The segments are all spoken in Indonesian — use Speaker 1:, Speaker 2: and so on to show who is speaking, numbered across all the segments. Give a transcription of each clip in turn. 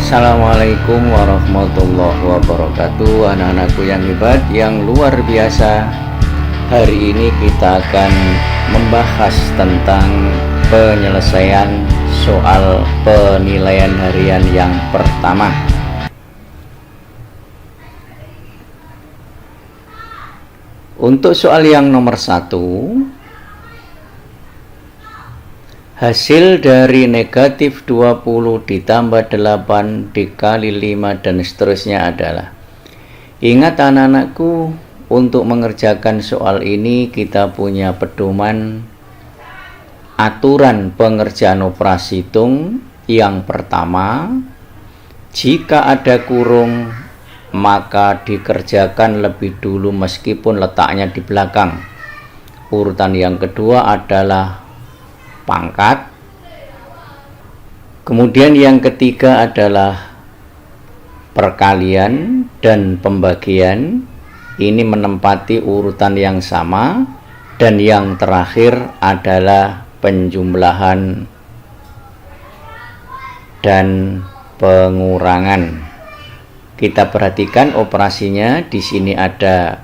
Speaker 1: Assalamualaikum warahmatullahi wabarakatuh. Anak-anakku yang hebat, yang luar biasa. Hari ini kita akan membahas tentang penyelesaian soal penilaian harian yang pertama. Untuk soal yang nomor 1, hasil dari negatif 20 ditambah 8 dikali 5 dan seterusnya adalah. Ingat anak-anakku, untuk mengerjakan soal ini kita punya pedoman aturan pengerjaan operasi hitung. Yang pertama, jika ada kurung maka dikerjakan lebih dulu meskipun letaknya di belakang. Urutan yang kedua adalah pangkat. Kemudian yang ketiga adalah perkalian dan pembagian. Ini menempati urutan yang sama. Dan yang terakhir adalah penjumlahan dan pengurangan. Kita perhatikan operasinya. Di sini ada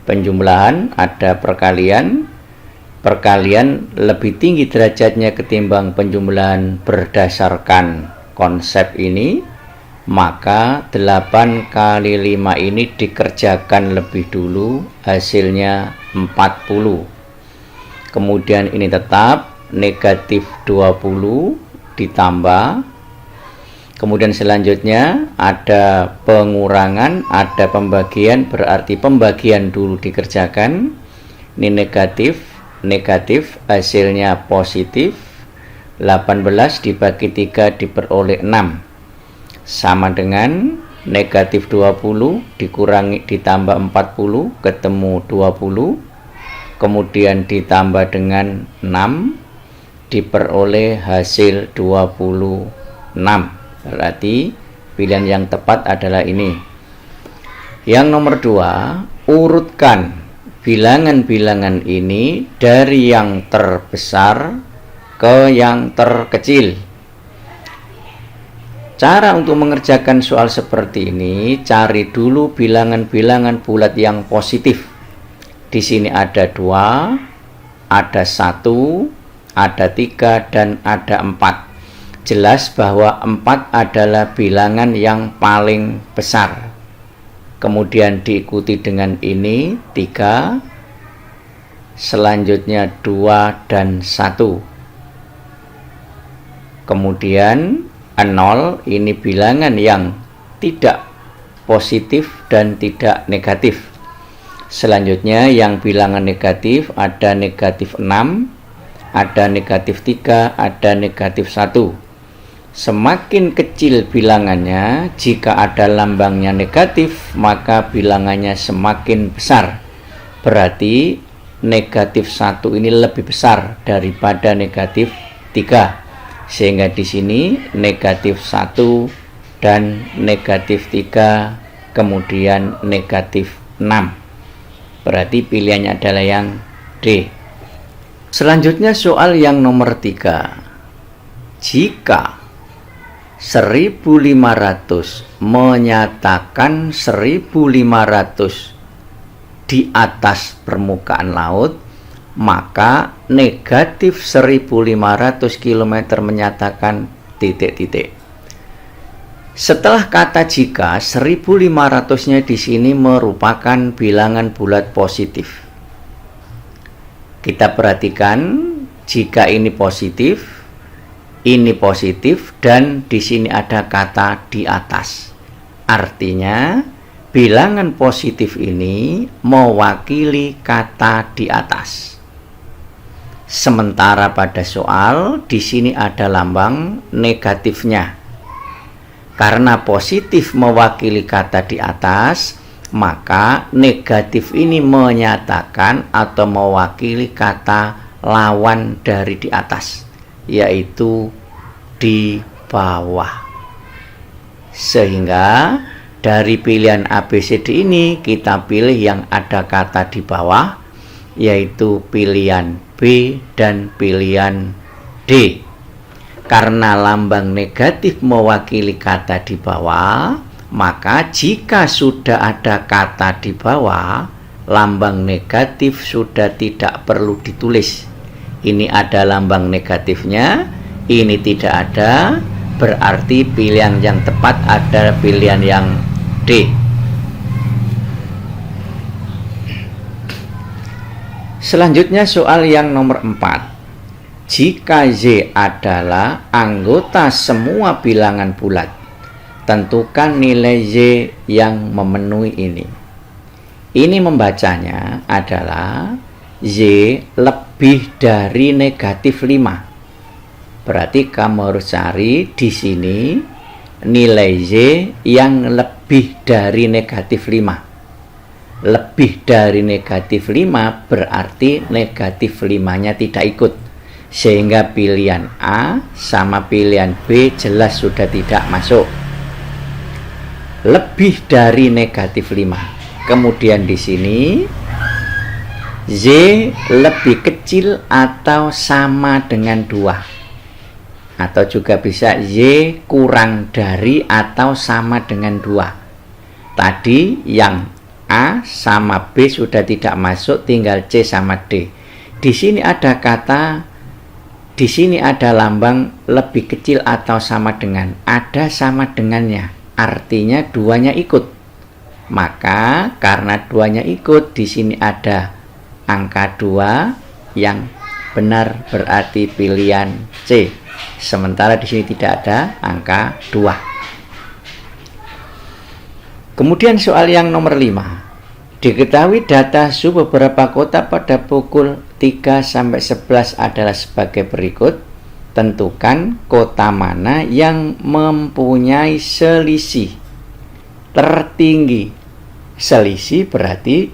Speaker 1: penjumlahan, ada perkalian. Perkalian lebih tinggi derajatnya ketimbang penjumlahan berdasarkan konsep ini, maka 8 kali 5 ini dikerjakan lebih dulu, hasilnya 40. Kemudian ini tetap negatif 20 ditambah. Kemudian selanjutnya ada pengurangan, ada pembagian, berarti pembagian dulu dikerjakan. Ini negatif, hasilnya positif. 18 dibagi 3 diperoleh 6 sama dengan negatif 20 dikurangi ditambah 40 ketemu 20, kemudian ditambah dengan 6 diperoleh hasil 26. Berarti pilihan yang tepat adalah ini. Yang nomor 2, urutkan bilangan-bilangan ini dari yang terbesar ke yang terkecil. Cara untuk mengerjakan soal seperti ini, cari dulu bilangan-bilangan bulat yang positif. Di sini ada 2, ada 1, ada 3, dan ada 4. Jelas bahwa 4 adalah bilangan yang paling besar. Kemudian diikuti dengan ini 3, selanjutnya 2 dan 1. Kemudian 0, ini bilangan yang tidak positif dan tidak negatif. Selanjutnya yang bilangan negatif ada negatif 6, ada negatif 3, ada negatif 1. Semakin kecil bilangannya, jika ada lambangnya negatif, maka bilangannya semakin besar. Berarti negatif 1 ini lebih besar daripada negatif 3. Sehingga di sini negatif 1 dan negatif 3, kemudian negatif 6. Berarti pilihannya adalah yang D. Selanjutnya soal yang nomor 3. Jika 1500 menyatakan 1500 di atas permukaan laut, maka negatif 1500 km menyatakan titik-titik. Setelah kata jika, 1500-nya di sini merupakan bilangan bulat positif. Kita perhatikan, jika ini positif, dan di sini ada kata di atas. Artinya bilangan positif ini mewakili kata di atas. Sementara pada soal di sini ada lambang negatifnya. Karena positif mewakili kata di atas, maka negatif ini menyatakan atau mewakili kata lawan dari di atas, yaitu di bawah. Sehingga dari pilihan ABCD ini kita pilih yang ada kata di bawah, yaitu pilihan B dan pilihan D. Karena lambang negatif mewakili kata di bawah, maka jika sudah ada kata di bawah, lambang negatif sudah tidak perlu ditulis. Ini ada lambang negatifnya, ini tidak ada, berarti pilihan yang tepat ada pilihan yang D. Selanjutnya soal yang nomor 4. Jika Y adalah anggota semua bilangan bulat, tentukan nilai Y yang memenuhi ini. Ini membacanya adalah Y lebih dari negatif 5. Berarti kamu harus cari di sini nilai Y yang lebih dari negatif 5. Lebih dari negatif 5 berarti negatif 5-nya tidak ikut. Sehingga pilihan A sama pilihan B jelas sudah tidak masuk. Lebih dari negatif 5. Kemudian di sini Y lebih kecil atau sama dengan 2. Atau juga bisa Y kurang dari atau sama dengan 2. Tadi yang A sama B sudah tidak masuk, tinggal C sama D. Di sini ada kata, di sini ada lambang lebih kecil atau sama dengan, ada sama dengannya, artinya duanya ikut. Maka karena duanya ikut, di sini ada angka 2 yang benar, berarti pilihan C. Sementara di sini tidak ada angka 2. Kemudian soal yang nomor 5. Diketahui data suhu beberapa kota pada pukul 3 sampai 11 adalah sebagai berikut. Tentukan kota mana yang mempunyai selisih tertinggi. Selisih berarti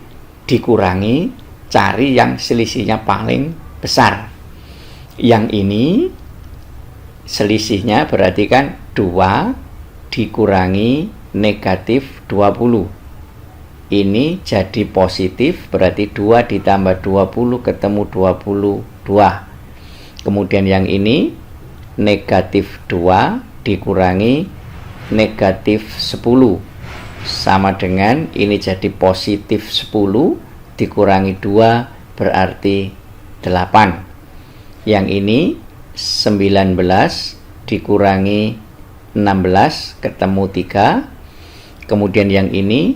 Speaker 1: dikurangi, cari yang selisihnya paling besar. Yang ini selisihnya berarti kan 2 dikurangi negatif 20. Ini jadi positif, berarti 2 ditambah 20 ketemu 22. Kemudian yang ini negatif 2 dikurangi negatif 10. Sama dengan ini jadi positif 10 dikurangi 2 berarti 8. Yang ini 19 dikurangi 16 ketemu 3. Kemudian yang ini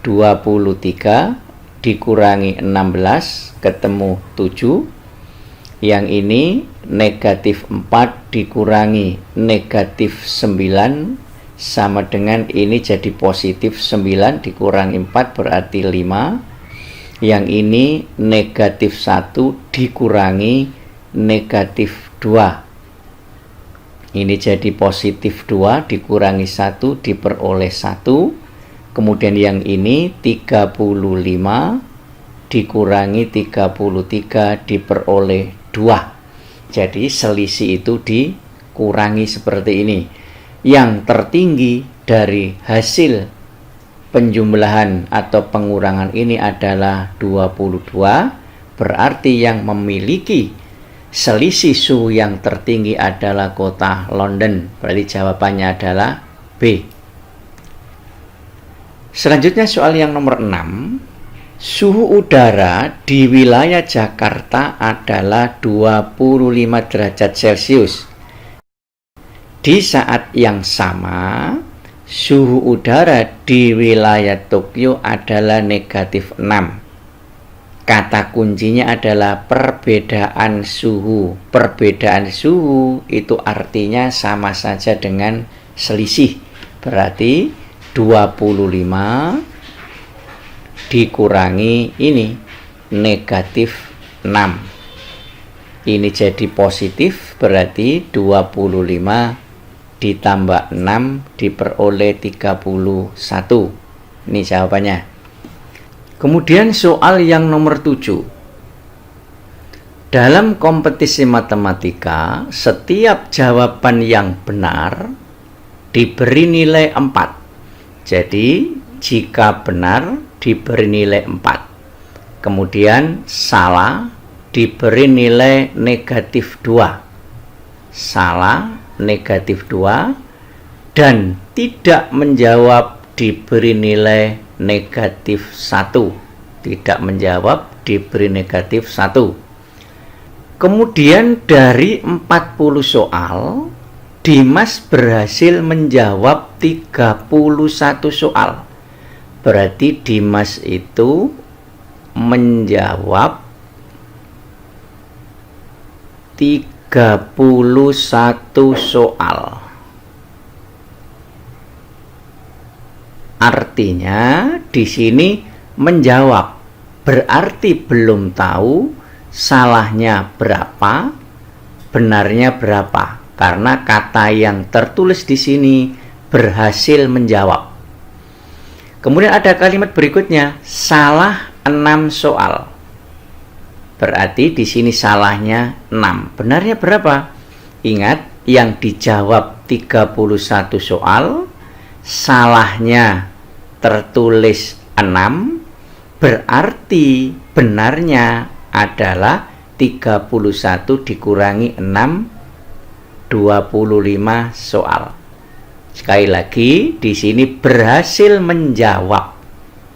Speaker 1: 23 dikurangi 16 ketemu 7. Yang ini negatif 4 dikurangi negatif 9 sama dengan ini jadi positif 9 dikurangi 4 berarti 5. Yang ini negatif 1 dikurangi negatif 2. Ini jadi positif 2 dikurangi 1 diperoleh 1. Kemudian yang ini 35 dikurangi 33 diperoleh 2. Jadi selisih itu dikurangi seperti ini. Yang tertinggi dari hasil penjumlahan atau pengurangan ini adalah 22. Berarti yang memiliki selisih suhu yang tertinggi adalah kota London. Berarti jawabannya adalah B. Selanjutnya soal yang nomor 6. Suhu udara di wilayah Jakarta adalah 25 derajat Celcius. Di saat yang sama, suhu udara di wilayah Tokyo adalah negatif 6. Kata kuncinya adalah perbedaan suhu. Perbedaan suhu itu artinya sama saja dengan selisih. Berarti 25 dikurangi ini negatif 6. Ini jadi positif, berarti 25 ditambah 6 diperoleh 31. Ini jawabannya. Kemudian soal yang nomor 7. Dalam kompetisi matematika, setiap jawaban yang benar diberi nilai 4. Jadi, jika benar diberi nilai 4. Kemudian salah diberi nilai negatif 2. salah, negatif 2, dan tidak menjawab diberi nilai negatif 1. Tidak menjawab diberi negatif 1. Kemudian dari 40 soal, Dimas berhasil menjawab 31 soal. Berarti Dimas itu menjawab 31 soal. Artinya di sini menjawab, berarti belum tahu salahnya berapa, benarnya berapa. Karena kata yang tertulis di sini berhasil menjawab. Kemudian ada kalimat berikutnya, salah 6 soal. Berarti di sini salahnya 6. Benarnya berapa? Ingat, yang dijawab 31 soal, salahnya tertulis 6, berarti benarnya adalah 31 dikurangi 6, 25 soal. Sekali lagi, di sini berhasil menjawab.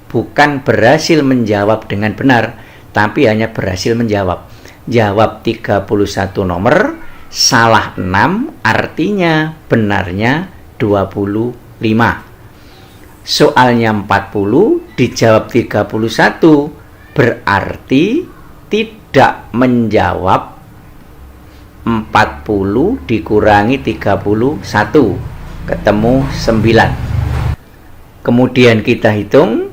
Speaker 1: Bukan berhasil menjawab dengan benar, tapi hanya berhasil menjawab. Jawab 31 nomor, salah 6, artinya benarnya 25. Soalnya 40, dijawab 31, berarti tidak menjawab 40 dikurangi 31, ketemu 9. Kemudian kita hitung,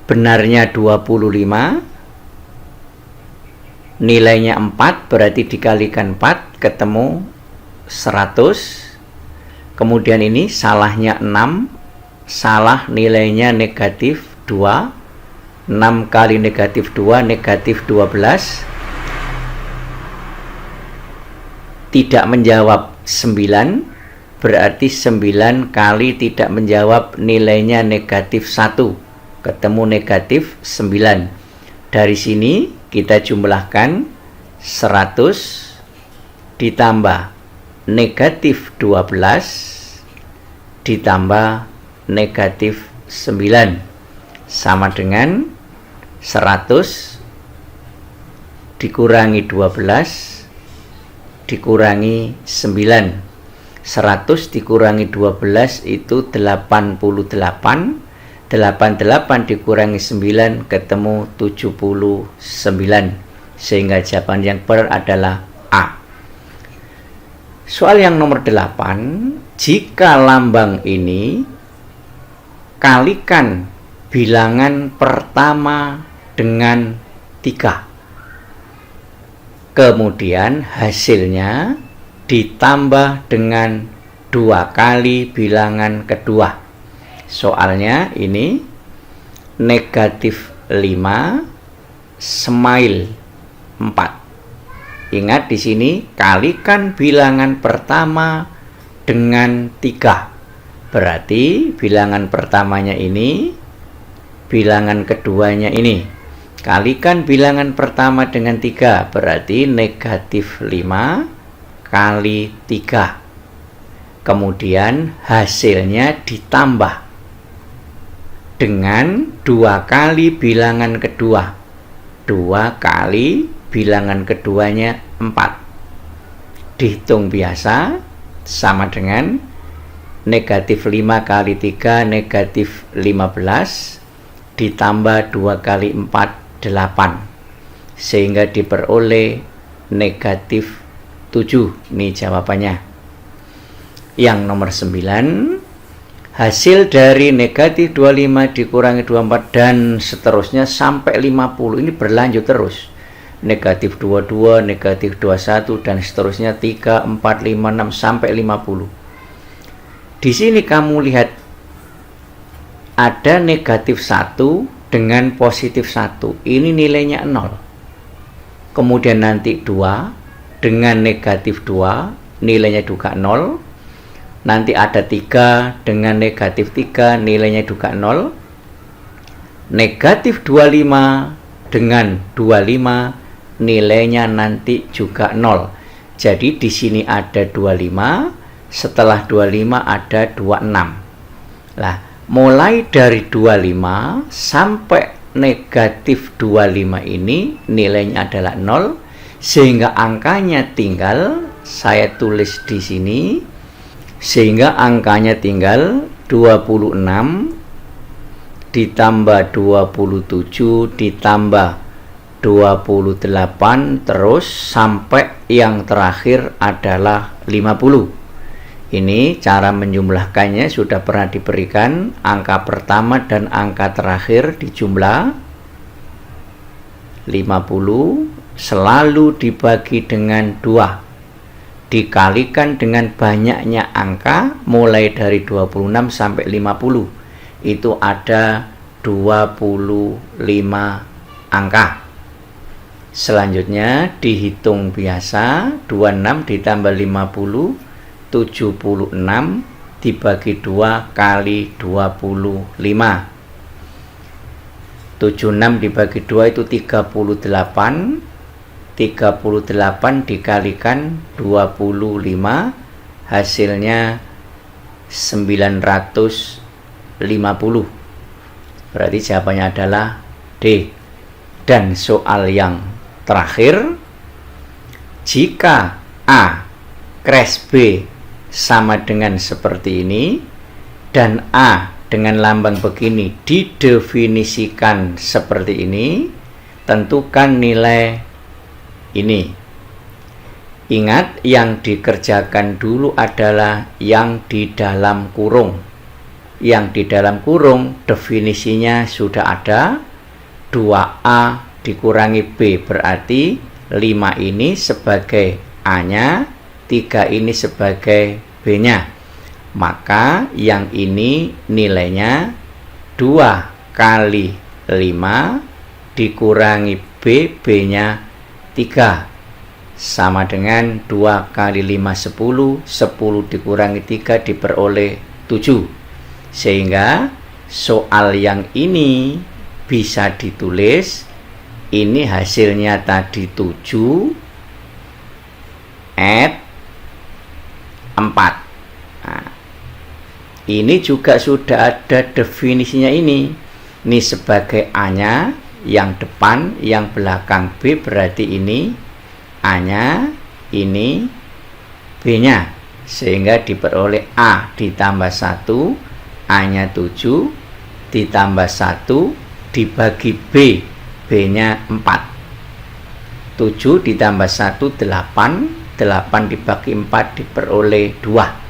Speaker 1: benarnya 25, nilainya 4, berarti dikalikan 4, ketemu 100. Kemudian ini salahnya 6, salah nilainya negatif 2, 6 kali negatif 2, negatif 12. Tidak menjawab 9, berarti 9 kali tidak menjawab nilainya negatif 1, ketemu negatif 9. Dari sini kita jumlahkan 100 ditambah negatif 12 ditambah negatif 9 sama dengan 100 dikurangi 12 dikurangi 9. 100 dikurangi 12 itu 88. 88 dikurangi 9 ketemu 79. Sehingga jawaban yang benar adalah A. Soal yang nomor 8, jika lambang ini kalikan bilangan pertama dengan 3. Kemudian hasilnya ditambah dengan 2 kali bilangan kedua. Soalnya ini negatif 5, smile 4. Ingat di sini kalikan bilangan pertama dengan 3. Berarti bilangan pertamanya ini, bilangan keduanya ini. Kalikan bilangan pertama dengan 3, berarti negatif 5 kali 3. Kemudian hasilnya ditambah dengan 2 kali bilangan kedua. 2 kali bilangan keduanya 4. Dihitung biasa sama dengan negatif 5 kali 3 negatif 15 ditambah 2 kali 4 8. Sehingga diperoleh negatif 7. Ini jawabannya. Yang nomor 9, hasil dari negatif 25 dikurangi 24 dan seterusnya sampai 50. Ini berlanjut terus. Negatif 22, negatif 21 dan seterusnya 3, 4, 5, 6 sampai 50. Di sini kamu lihat ada negatif 1 dengan positif 1. Ini nilainya 0. Kemudian nanti 2 dengan negatif 2, nilainya juga 0. Nanti ada 3 dengan negatif 3, nilainya juga 0. Negatif 25 dengan 25, nilainya nanti juga 0. Jadi di sini ada 25, setelah 25 ada 26. Lah, mulai dari 25 sampai negatif 25 ini nilainya adalah 0, sehingga angkanya tinggal, saya tulis di sini, sehingga angkanya tinggal 26 ditambah 27 ditambah 28 terus sampai yang terakhir adalah 50. Ini cara menjumlahkannya sudah pernah diberikan, angka pertama dan angka terakhir dijumlah 50 selalu dibagi dengan 2 dikalikan dengan banyaknya angka mulai dari 26 sampai 50, itu ada 25 angka. Selanjutnya dihitung biasa, 26 ditambah 50, 76 dibagi 2 kali 25. 76 dibagi 2 itu 38. 38 dikalikan 25, hasilnya 950. Berarti jawabannya adalah D. Dan soal yang terakhir, jika A crash B sama dengan seperti ini dan A dengan lambang begini didefinisikan seperti ini, tentukan nilai ini. Ingat, yang dikerjakan dulu adalah yang di dalam kurung. Yang di dalam kurung definisinya sudah ada, 2A dikurangi B berarti 5 ini sebagai A-nya, 3 ini sebagai B-nya. Maka yang ini nilainya 2 kali 5 dikurangi B, B-nya 3 sama dengan 2 kali 5 10, 10 dikurangi 3 diperoleh 7. Sehingga soal yang ini bisa ditulis, ini hasilnya tadi 7 add 4. Nah, ini juga sudah ada definisinya ini. Ini sebagai A-nya, yang depan, yang belakang B, berarti ini A-nya, ini B-nya, sehingga diperoleh A ditambah 1, A-nya 7 ditambah 1 dibagi B, B-nya 4. 7 ditambah 1 8, 8 dibagi 4 diperoleh 2.